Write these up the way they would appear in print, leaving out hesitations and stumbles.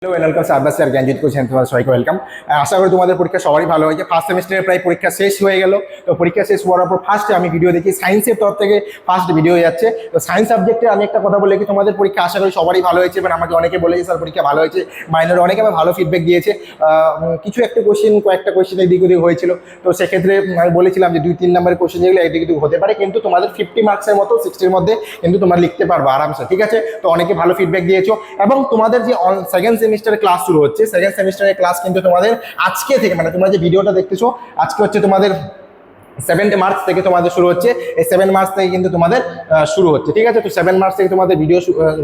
Hello welcome সার্ভাস sir Gyanjit কোচেন তোমার সবাইকে welcome. আশা করি তোমাদের পরীক্ষা সবারই ভালো হয়েছে। ফার্স্ট সেমিস্টারের প্রায় পরীক্ষা শেষ হয়ে গেল। তো পরীক্ষা শেষ হওয়ার পর ফার্স্টে আমি ভিডিও দেখি, সায়েন্সের তরফ থেকে ফার্স্ট ভিডিও যাচ্ছে। তো সায়েন্স সাবজেক্টে আমি একটা কথা বলে কি, তোমাদের পরীক্ষা আশা করি সবারই ভালো হয়েছে। এবার আমাকে অনেকে বলেছে স্যার পরীক্ষা ভালো হয়েছে, মাইনর অনেকে আমার ভালো ফিডব্যাক দিয়েছে। কিছু একটা কয়েকটা কোয়েশ্চেন এদিক ওদিক হয়েছিল। তো সেক্ষেত্রে আমি বলেছিলাম যে 2-3 নম্বরের কোয়েশ্চেন যেগুলো এদিক ওদিক হতে পারে, কিন্তু তোমাদের 50 মার্কসের মতো 60-র মধ্যে কিন্তু তোমরা লিখতে পারবো আরামসে, ঠিক আছে? তো অনেকে ভালো ফিডব্যাক দিয়েছো। এবং তোমাদের যে সেকেন্ড সেমিস্টারের ক্লাস শুরু হচ্ছে, সেকেন্ড সেমিস্টারের ক্লাস কিন্তু তোমাদের আজকে থেকে, মানে তোমরা যে ভিডিওটা দেখতেছো আজকে হচ্ছে তোমাদের 7 মার্চ থেকে তোমাদের শুরু হচ্ছে। এই 7 মার্চ থেকে কিন্তু তোমাদের শুরু হচ্ছে, ঠিক আছে? তো 7 মার্চ থেকে তোমাদের ভিডিও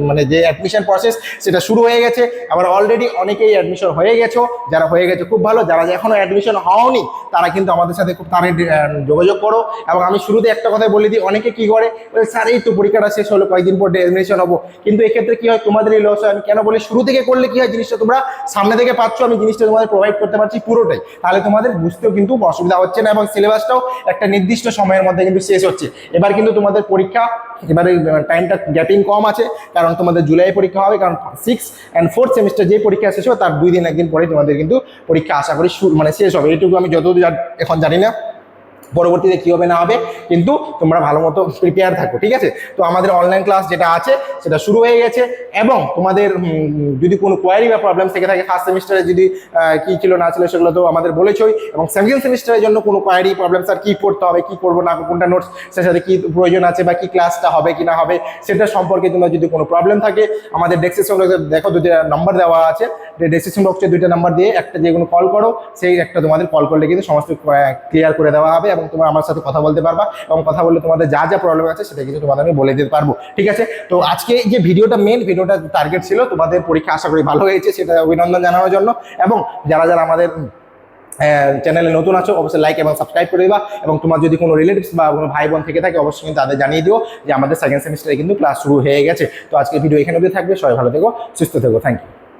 মানে যে অ্যাডমিশন প্রসেস সেটা শুরু হয়ে গেছে। আবার অলরেডি অনেকেই অ্যাডমিশন হয়ে গেছো, যারা হয়ে গেছে খুব ভালো, যারা এখনো অ্যাডমিশন হওনি তারা কিন্তু আমাদের সাথে খুব তাড়াতাড়ি যোগাযোগ করো। এবং আমি শুরুতে একটা কথা বলে দিই, অনেকে কি করে স্যার এই তো পরীক্ষাটা শেষ হলো, কয়েকদিন পর অ্যাডমিশন হবো, কিন্তু এক্ষেত্রে কি হয় তোমাদেরই লস হয়। আমি কেন বলি শুরু থেকে করলে কি হয়, জিনিসটা তোমরা সামনে থেকে পাচ্ছ, আমি জিনিসটা তোমাদের প্রোভাইড করতে পারছি পুরোটাই, তাহলে তোমাদের বুঝতেও কিন্তু অসুবিধা হচ্ছে না এবং সিলেবাসটাও একটা নির্দিষ্ট সময়ের মধ্যে কিন্তু শেষ হচ্ছে। এবার কিন্তু তোমাদের পরীক্ষা এবারে টাইমটা গ্যাপিং কম আছে, কারণ তোমাদের জুলাই পরীক্ষা হবে, কারণ 6 and 4th সেমিস্টার যে পরীক্ষা শেষ হবে তার 2 দিন 1 দিন পরে তোমাদের কিন্তু পরীক্ষা আশা করি মানে শেষ হবে। এইটুকু আমি যতদূর এখন জানি না পরবর্তীতে কী হবে না হবে, কিন্তু তোমরা ভালো মতো প্রিপেয়ার থাকো, ঠিক আছে? তো আমাদের অনলাইন ক্লাস যেটা আছে সেটা শুরু হয়ে গেছে। এবং তোমাদের যদি কোনো কোয়ারি বা প্রবলেম থেকে থাকে, ফার্স্ট সেমিস্টারে যদি কী ছিল না ছিল সেগুলো তো আমাদের বলেছই। এবং সেকেন্ড সেমিস্টারের জন্য কোনো কোয়ারি প্রবলেম, স্যার কী পড়তে হবে, কী করবো না, কোনটা নোটস সে সাথে কী প্রয়োজন আছে বা কী ক্লাসটা হবে কি না হবে সেটা সম্পর্কে তোমার যদি কোনো প্রবলেম থাকে, আমাদের ডেসক্রিপশন বক্সে দেখো 2টা নাম্বার দেওয়া আছে। ডেসক্রিপশন বক্সে 2টা নাম্বার দিয়ে একটা যে কোনো কল করো, সেই একটা তোমাদের কল করলে কিন্তু সমস্ত ক্লিয়ার করে দেওয়া হবে এবং তোমরা আমার সাথে কথা বলতে পারবা। এবং কথা বললে তোমাদের যা যা প্রবলেম আছে সেটা কিন্তু তোমাদের আমি বলে দিতে পারবো, ঠিক আছে? তো আজকে যে ভিডিওটা মেন ভিডিওটা টার্গেট ছিল তোমাদের পরীক্ষা আশা করি ভালো হয়েছে সেটা অভিনন্দন জানানোর জন্য। এবং যারা যারা আমাদের চ্যানেলে নতুন আছো অবশ্যই লাইক এবং সাবস্ক্রাইব করে দিবা। এবং তোমার যদি কোনো রিলেটিভস বা কোনো ভাই বোন থেকে থাকে অবশ্যই কিন্তু তাদের জানিয়ে দিও যে আমাদের সেকেন্ড সেমিস্টারে কিন্তু ক্লাস শুরু হয়ে গেছে। তো আজকে ভিডিও এখানে অবধি থাকবে। সবাই ভালো থেকো, সুস্থ থেকো, থ্যাংক ইউ।